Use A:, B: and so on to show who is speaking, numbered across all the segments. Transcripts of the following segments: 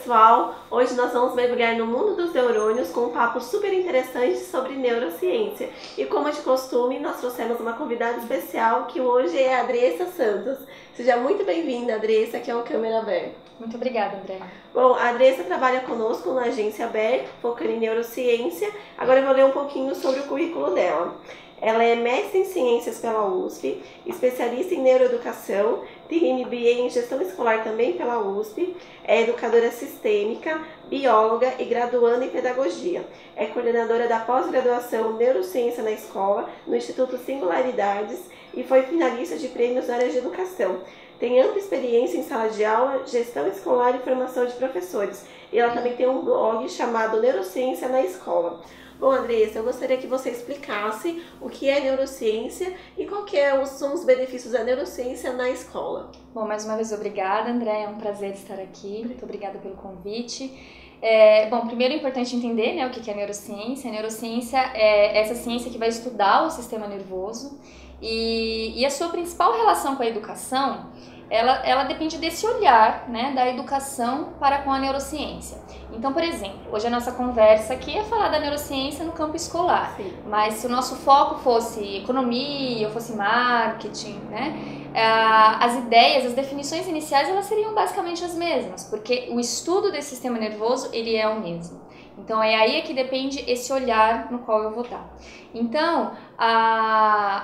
A: pessoal! Hoje nós vamos mergulhar no mundo dos neurônios com um papo super interessante sobre neurociência. E como de costume, nós trouxemos uma convidada especial que hoje é a Andressa Santos. Seja muito bem-vinda, Andressa, aqui é o Câmera Aberta.
B: Muito obrigada, André.
A: Bom, a Andressa trabalha conosco na agência Aberta, focando em neurociência. Agora eu vou ler um pouquinho sobre o currículo dela. Ela é mestre em ciências pela USP, especialista em neuroeducação, tem MBA em gestão escolar também pela USP, é educadora sistêmica, bióloga e graduanda em pedagogia. É coordenadora da pós-graduação Neurociência na Escola, no Instituto Singularidades, e foi finalista de prêmios na área de educação. Tem ampla experiência em sala de aula, gestão escolar e formação de professores. E ela também tem um blog chamado Neurociência na Escola. Bom, Andressa, eu gostaria que você explicasse o que é neurociência e quais são os benefícios da neurociência na escola.
B: Bom, mais uma vez, obrigada, André. É um prazer estar aqui. Muito obrigada pelo convite. Bom, primeiro é importante entender, né, o que é neurociência. A neurociência é essa ciência que vai estudar o sistema nervoso e a sua principal relação com a educação, ela depende desse olhar, né, da educação para com a neurociência. Então, por exemplo, hoje a nossa conversa aqui é falar da neurociência no campo escolar.
A: Sim.
B: Mas se o nosso foco fosse economia ou fosse marketing, né, as ideias, as definições iniciais, elas seriam basicamente as mesmas, porque o estudo desse sistema nervoso, ele é o mesmo. Então, é aí que depende esse olhar no qual eu vou dar. Então,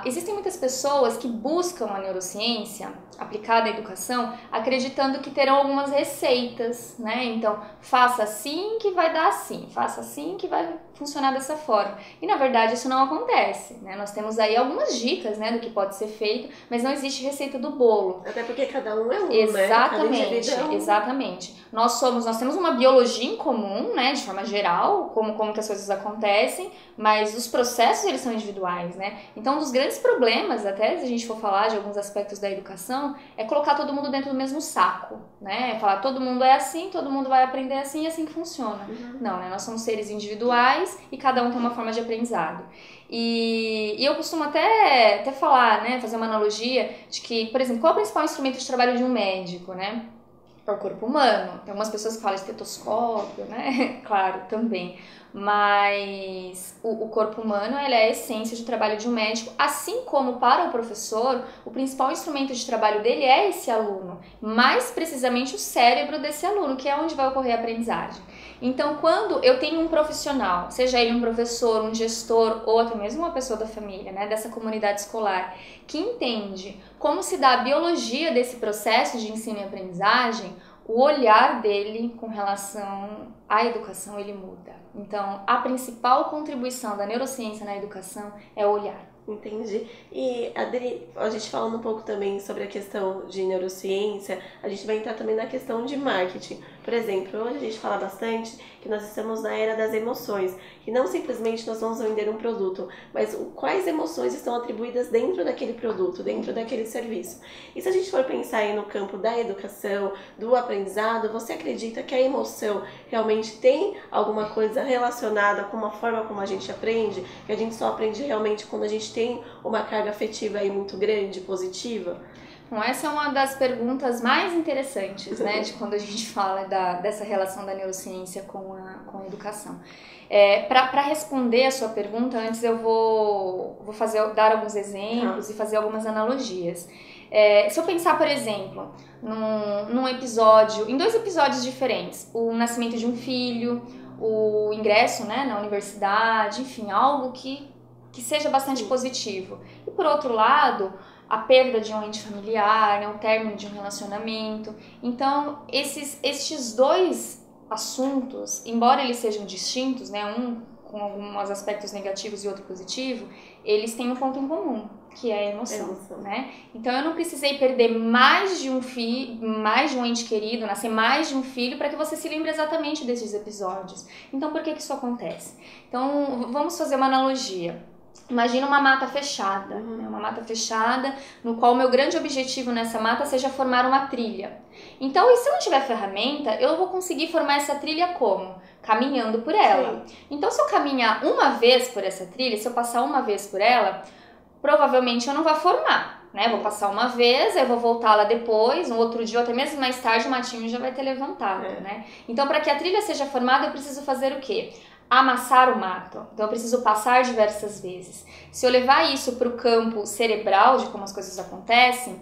B: existem muitas pessoas que buscam a neurociência aplicada à educação, acreditando que terão algumas receitas, né? Então, faça assim que vai dar assim, faça assim que vai funcionar dessa forma. E, na verdade, isso não acontece, né? Nós temos aí algumas dicas, né, do que pode ser feito, mas não existe receita do bolo.
A: Até porque cada um é um,
B: exatamente,
A: né? Cada é um.
B: Exatamente. Nós temos uma biologia em comum, né, de forma geral, como que as coisas acontecem, mas os processos, eles são individuais, né? Então, um dos grandes problemas, até se a gente for falar de alguns aspectos da educação, é colocar todo mundo dentro do mesmo saco, né? Falar todo mundo é assim, todo mundo vai aprender assim e assim que funciona.
A: Uhum.
B: Não, né? Nós somos seres individuais e cada um tem uma forma de aprendizado. E eu costumo até falar, né, fazer uma analogia de que, por exemplo, qual é o principal instrumento de trabalho de um médico, né? É o corpo humano. Tem algumas pessoas que falam estetoscópio, né? Claro, também. Mas o corpo humano, ele é a essência de trabalho de um médico, assim como para o professor, o principal instrumento de trabalho dele é esse aluno, mais precisamente o cérebro desse aluno, que é onde vai ocorrer a aprendizagem. Então, quando eu tenho um profissional, seja ele um professor, um gestor ou até mesmo uma pessoa da família, né, dessa comunidade escolar, que entende como se dá a biologia desse processo de ensino e aprendizagem, o olhar dele com relação à educação, ele muda. Então, a principal contribuição da neurociência na educação é o olhar.
A: Entendi. E, Adri, a gente falando um pouco também sobre a questão de neurociência, a gente vai entrar também na questão de marketing. Por exemplo, hoje a gente fala bastante que nós estamos na era das emoções, que não simplesmente nós vamos vender um produto, mas quais emoções estão atribuídas dentro daquele produto, dentro daquele serviço. E se a gente for pensar aí no campo da educação, do aprendizado, você acredita que a emoção realmente tem alguma coisa relacionada com a forma como a gente aprende, que a gente só aprende realmente quando a gente tem uma carga afetiva aí muito grande, positiva?
B: Bom, essa é uma das perguntas mais interessantes, né, de quando a gente fala dessa relação da neurociência com a educação. Para responder a sua pergunta, antes eu vou dar alguns exemplos e fazer algumas analogias. Se eu pensar, por exemplo, num episódio, em dois episódios diferentes, o nascimento de um filho, o ingresso, né, na universidade, enfim, algo que seja bastante positivo. E por outro lado, a perda de um ente familiar, né, o término de um relacionamento. Então, estes dois assuntos, embora eles sejam distintos, né, um com alguns aspectos negativos e outro positivo, eles têm um ponto em comum, que é a emoção. Né? Então, eu não precisei perder mais de um ente querido, nascer mais de um filho, para que você se lembre exatamente desses episódios. Então, por que isso acontece? Então, vamos fazer uma analogia. Imagina uma mata fechada, né? Uma mata fechada, no qual o meu grande objetivo nessa mata seja formar uma trilha. Então, e se eu não tiver ferramenta, eu vou conseguir formar essa trilha como? Caminhando por ela. Sim. Então, se eu caminhar uma vez por essa trilha, se eu passar uma vez por ela, provavelmente eu não vou formar. né? Vou passar uma vez, eu vou voltar lá depois, um outro dia, ou até mesmo mais tarde, o matinho já vai ter levantado, né? Então, para que a trilha seja formada, eu preciso fazer o quê? Amassar o mato. Então, eu preciso passar diversas vezes. Se eu levar isso para o campo cerebral, de como as coisas acontecem,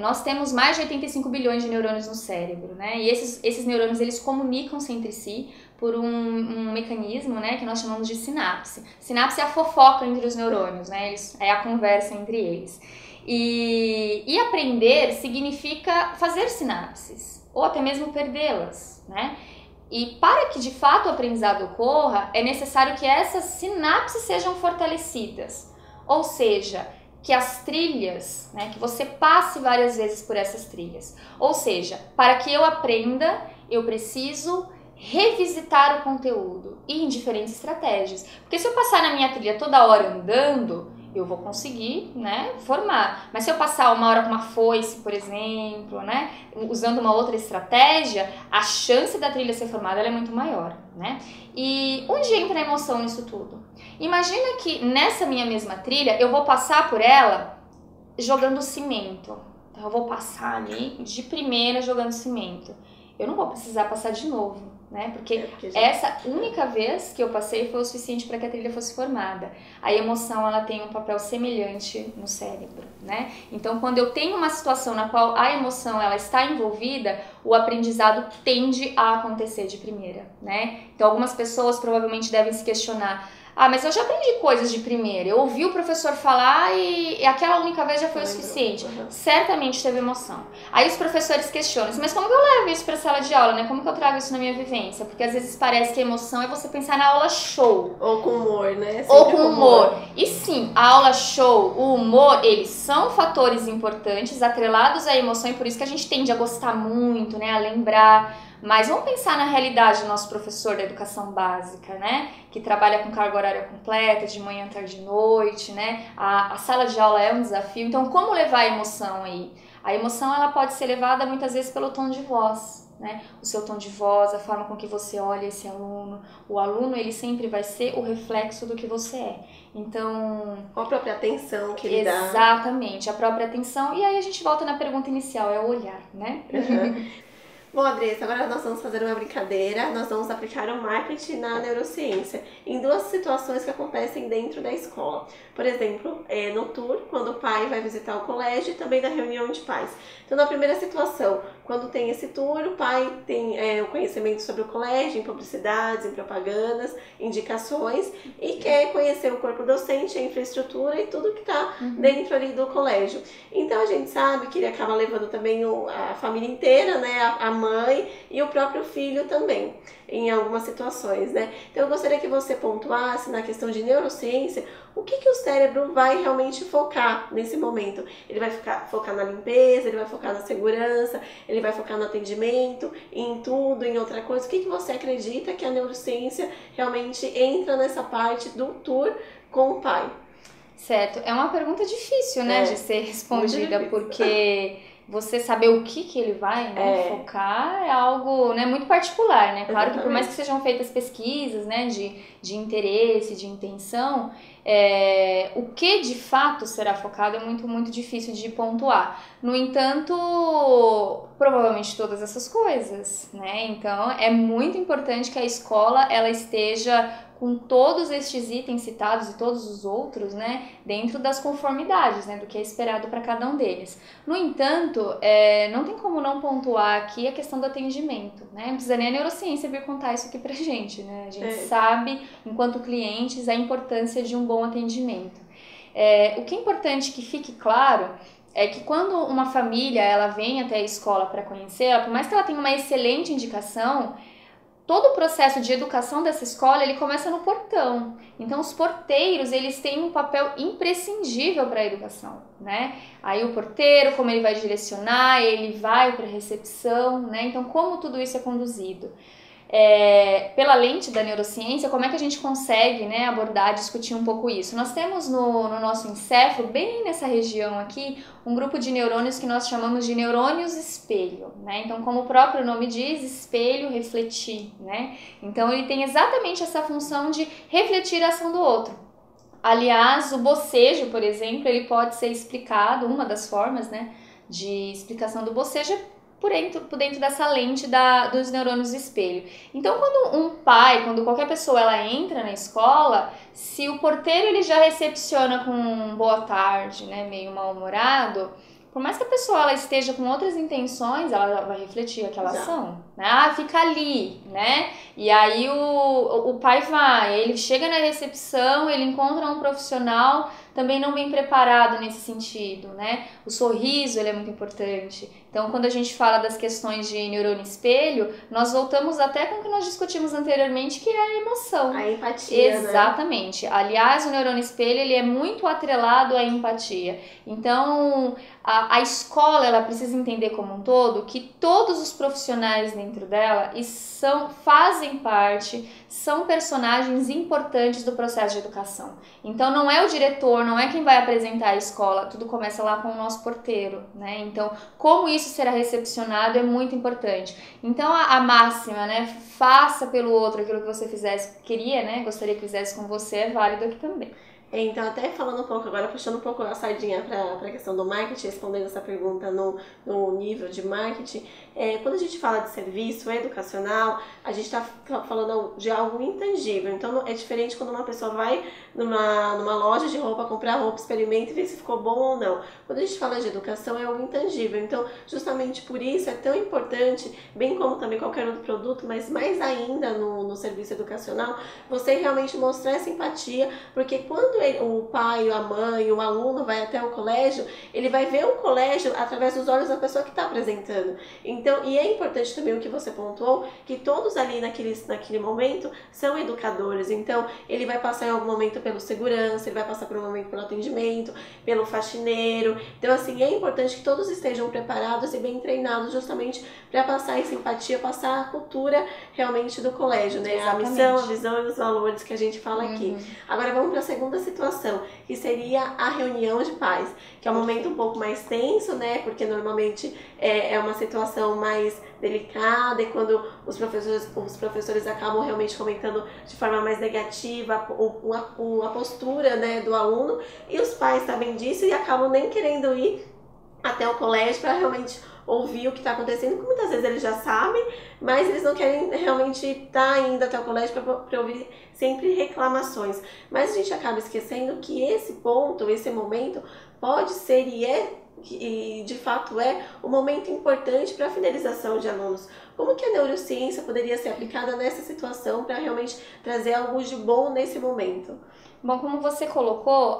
B: nós temos mais de 85 bilhões de neurônios no cérebro, né? E esses neurônios, eles comunicam-se entre si por um mecanismo, né, que nós chamamos de sinapse. Sinapse é a fofoca entre os neurônios, né? É a conversa entre eles. E aprender significa fazer sinapses, ou até mesmo perdê-las, né? E para que de fato o aprendizado ocorra, é necessário que essas sinapses sejam fortalecidas. Ou seja, que as trilhas, né, que você passe várias vezes por essas trilhas. Ou seja, para que eu aprenda, eu preciso revisitar o conteúdo e em diferentes estratégias. Porque se eu passar na minha trilha toda hora andando, eu vou conseguir, né, formar. Mas se eu passar uma hora com uma foice, por exemplo, né, usando uma outra estratégia, a chance da trilha ser formada ela é muito maior, né? E onde entra a emoção nisso tudo? Imagina que nessa minha mesma trilha, eu vou passar por ela jogando cimento. Então, eu vou passar ali de primeira jogando cimento. Eu não vou precisar passar de novo, né? Porque essa única vez que eu passei foi o suficiente para que a trilha fosse formada. A emoção, ela tem um papel semelhante no cérebro, né? Então, quando eu tenho uma situação na qual a emoção ela está envolvida, o aprendizado tende a acontecer de primeira, né? Então, algumas pessoas provavelmente devem se questionar: ah, mas eu já aprendi coisas de primeira, eu ouvi o professor falar e aquela única vez já foi o suficiente. Certamente teve emoção. Aí os professores questionam: mas como que eu levo isso para a sala de aula, né? Como que eu trago isso na minha vivência? Porque às vezes parece que a emoção é você pensar na aula show.
A: Ou com humor, né?
B: Ou com humor. E sim, a aula show, o humor, eles são fatores importantes, atrelados à emoção, e por isso que a gente tende a gostar muito, né? A lembrar. Mas vamos pensar na realidade do nosso professor da educação básica, né? Que trabalha com carga horária completa, de manhã, tarde e noite, né? A sala de aula é um desafio. Então, como levar a emoção aí? A emoção, ela pode ser levada muitas vezes pelo tom de voz, né? O seu tom de voz, a forma com que você olha esse aluno. O aluno, ele sempre vai ser o reflexo do que você é. Então...
A: com a própria atenção que ele dá.
B: Exatamente, a própria atenção. E aí a gente volta na pergunta inicial, é o olhar, né?
A: Bom, Andressa, agora nós vamos fazer uma brincadeira. Nós vamos aplicar o marketing na neurociência em duas situações que acontecem dentro da escola. Por exemplo, no tour, quando o pai vai visitar o colégio, e também na reunião de pais. Então, na primeira situação, quando tem esse tour, o pai tem o conhecimento sobre o colégio, em publicidades, em propagandas, indicações, e quer conhecer o corpo docente, a infraestrutura e tudo que está dentro ali do colégio. Então, a gente sabe que ele acaba levando também a família inteira, né, a mãe e o próprio filho também, em algumas situações, né? Então, eu gostaria que você pontuasse na questão de neurociência, o que o cérebro vai realmente focar nesse momento. Ele vai focar na limpeza, ele vai focar na segurança, ele vai focar no atendimento, em tudo, em outra coisa. O que você acredita que a neurociência realmente entra nessa parte do tour com o pai?
B: Certo, é uma pergunta difícil, né, de ser respondida, porque você saber o que ele vai, né, focar é algo, né, muito particular, né? Claro que por mais que sejam feitas pesquisas, né, de interesse, de intenção, o que de fato será focado é muito, muito difícil de pontuar. No entanto, provavelmente todas essas coisas, né? Então, é muito importante que a escola ela esteja com todos estes itens citados e todos os outros, né, dentro das conformidades, né, do que é esperado para cada um deles. No entanto, não tem como não pontuar aqui a questão do atendimento, né? Não precisa nem a neurociência vir contar isso aqui pra gente, né? A gente sabe, enquanto clientes, a importância de um bom atendimento. O que é importante que fique claro é que quando uma família ela vem até a escola para conhecê-la, por mais que ela tenha uma excelente indicação, todo o processo de educação dessa escola, ele começa no portão. Então, os porteiros, eles têm um papel imprescindível para a educação, né? Aí o porteiro, como ele vai direcionar, ele vai para a recepção, né? Então, como tudo isso é conduzido? Pela lente da neurociência, como é que a gente consegue, né, abordar, discutir um pouco isso? Nós temos no nosso encéfalo, bem nessa região aqui, um grupo de neurônios que nós chamamos de neurônios espelho, né? Então, como o próprio nome diz, espelho, refletir, né? Então, ele tem exatamente essa função de refletir a ação do outro. Aliás, o bocejo, por exemplo, ele pode ser explicado, uma das formas, né, de explicação do bocejo é por dentro dessa lente dos neurônios espelho. Então, quando um pai, quando qualquer pessoa ela entra na escola, se o porteiro ele já recepciona com boa tarde, né, meio mal-humorado, por mais que a pessoa ela esteja com outras intenções, ela vai refletir aquela ação, né? Ah, fica ali, né? E aí o pai vai, ele chega na recepção, ele encontra um profissional também não bem preparado nesse sentido, né? O sorriso, ele é muito importante. Então, quando a gente fala das questões de neurônio espelho, nós voltamos até com o que nós discutimos anteriormente, que é a emoção.
A: A empatia,
B: exatamente. Né? Aliás, o neurônio espelho, ele é muito atrelado à empatia. Então, a escola, ela precisa entender como um todo que todos os profissionais dentro dela fazem parte, são personagens importantes do processo de educação. Então, não é o diretor, não é quem vai apresentar a escola, tudo começa lá com o nosso porteiro, né? Então, como isso será recepcionado é muito importante. Então, a máxima, né? Faça pelo outro aquilo que você queria, né? Gostaria que fizesse com você, é válido aqui também.
A: Então, até falando um pouco agora, puxando um pouco a sardinha para a questão do marketing, respondendo essa pergunta no nível de marketing, quando a gente fala de serviço educacional, a gente está falando de algo intangível. Então, é diferente quando uma pessoa vai numa loja de roupa, comprar roupa, experimenta e vê se ficou bom ou não. Quando a gente fala de educação, é algo intangível. Então, justamente por isso é tão importante, bem como também qualquer outro produto, mas mais ainda no serviço educacional, você realmente mostrar essa empatia, porque quando o pai, a mãe, o aluno vai até o colégio, ele vai ver o colégio através dos olhos da pessoa que está apresentando. Então, e é importante também o que você pontuou, que todos ali naquele momento são educadores. Então, ele vai passar em algum momento pelo segurança, ele vai passar por um momento pelo atendimento, pelo faxineiro. Então, assim, é importante que todos estejam preparados e bem treinados justamente para passar essa empatia, passar a cultura realmente do colégio, né? Exatamente. A missão, a visão e os valores que a gente fala aqui. Agora, vamos para a segunda situação, que seria a reunião de pais, que é um momento um pouco mais tenso, né? Porque normalmente é uma situação mais delicada e quando os professores acabam realmente comentando de forma mais negativa a postura, né, do aluno, e os pais sabem disso e acabam nem querendo ir até o colégio para realmente ouvir o que está acontecendo, que muitas vezes eles já sabem, mas eles não querem realmente estar indo até o colégio para ouvir sempre reclamações. Mas a gente acaba esquecendo que esse ponto, esse momento, pode ser e de fato é um momento importante para a fidelização de alunos. Como que a neurociência poderia ser aplicada nessa situação para realmente trazer algo de bom nesse momento?
B: Bom, como você colocou,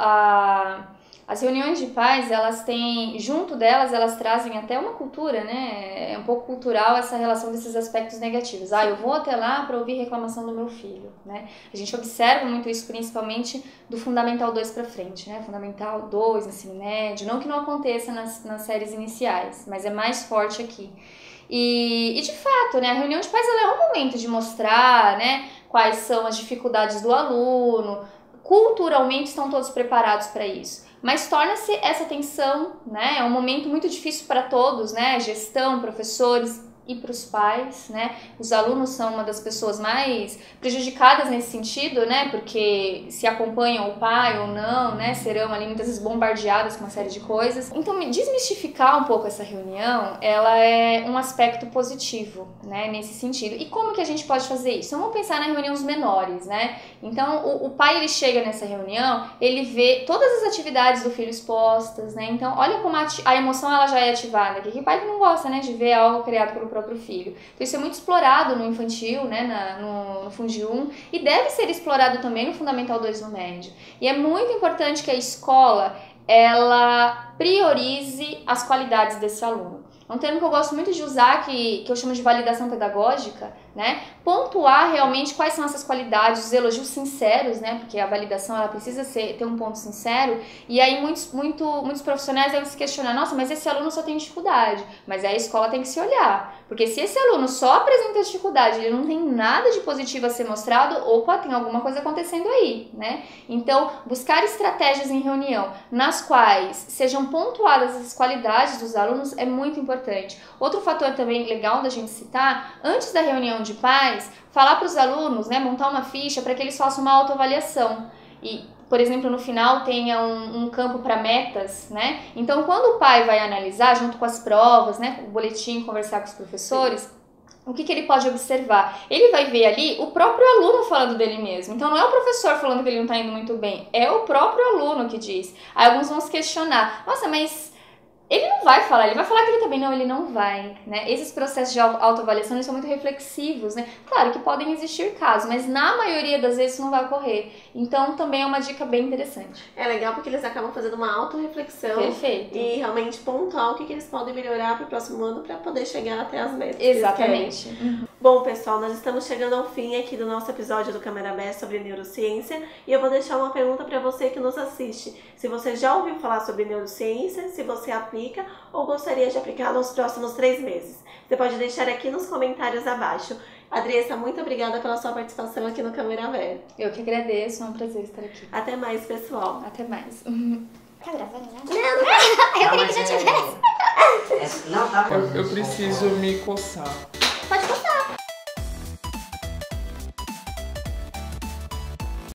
B: as reuniões de pais, elas têm, junto delas, elas trazem até uma cultura, né? É um pouco cultural essa relação desses aspectos negativos. Eu vou até lá para ouvir reclamação do meu filho, né? A gente observa muito isso, principalmente do Fundamental 2 para frente, né? Fundamental 2, ensino médio, não que não aconteça nas séries iniciais, mas é mais forte aqui. E de fato, né, a reunião de pais ela é um momento de mostrar, né, quais são as dificuldades do aluno. Culturalmente estão todos preparados para isso. Mas torna-se essa tensão, né? É um momento muito difícil para todos, né? Gestão, professores e para os pais, né? Os alunos são uma das pessoas mais prejudicadas nesse sentido, né? Porque se acompanham o pai ou não, né? Serão ali muitas vezes bombardeadas com uma série de coisas. Então, desmistificar um pouco essa reunião, ela é um aspecto positivo, né? Nesse sentido. E como que a gente pode fazer isso? Vamos pensar na reunião dos menores, né? Então, o pai, ele chega nessa reunião, ele vê todas as atividades do filho expostas, né? Então, olha como a emoção, ela já é ativada. Que pai que não gosta, né? De ver algo criado pelo próprio filho. Então, isso é muito explorado no infantil, né? No Fundi 1, e deve ser explorado também no Fundamental 2 no médio. E é muito importante que a escola, ela priorize as qualidades desse aluno. É um termo que eu gosto muito de usar, que eu chamo de validação pedagógica, né? Pontuar realmente quais são essas qualidades, os elogios sinceros, né? Porque a validação ela precisa ter um ponto sincero. E aí muitos profissionais devem se questionar, nossa, mas esse aluno só tem dificuldade. Mas aí a escola tem que se olhar. Porque se esse aluno só apresenta dificuldade, ele não tem nada de positivo a ser mostrado, opa, tem alguma coisa acontecendo aí, né? Então, buscar estratégias em reunião nas quais sejam pontuadas as qualidades dos alunos é muito importante. Outro fator também legal da gente citar, antes da reunião de pais, falar para os alunos, né, montar uma ficha para que eles façam uma autoavaliação. E por exemplo, no final tenha um campo para metas, né? Então, quando o pai vai analisar, junto com as provas, né, o boletim, conversar com os professores, o que ele pode observar? Ele vai ver ali o próprio aluno falando dele mesmo. Então, não é o professor falando que ele não está indo muito bem, é o próprio aluno que diz. Aí alguns vão se questionar, nossa, mas ele não vai falar, ele vai falar que ele tá bem. Não, ele não vai, né? Esses processos de autoavaliação, eles são muito reflexivos, né? Claro que podem existir casos, mas na maioria das vezes isso não vai ocorrer. Então, também é uma dica bem interessante.
A: É legal porque eles acabam fazendo uma autorreflexão.
B: Perfeito.
A: E realmente pontuar o que eles podem melhorar pro próximo ano para poder chegar até as metas.
B: Exatamente.
A: Bom, pessoal, nós estamos chegando ao fim aqui do nosso episódio do Câmera Aberta sobre neurociência e eu vou deixar uma pergunta para você que nos assiste. Se você já ouviu falar sobre neurociência, se você aplica ou gostaria de aplicar nos próximos 3 meses. Você pode deixar aqui nos comentários abaixo. Adriessa, muito obrigada pela sua participação aqui no Câmera Aberta.
B: Eu que agradeço, é um prazer estar aqui.
A: Até mais, pessoal.
B: Até mais.
C: Tá gravando, né? Não, eu queria que já tivesse.
D: Não, tá.
E: Eu preciso me coçar.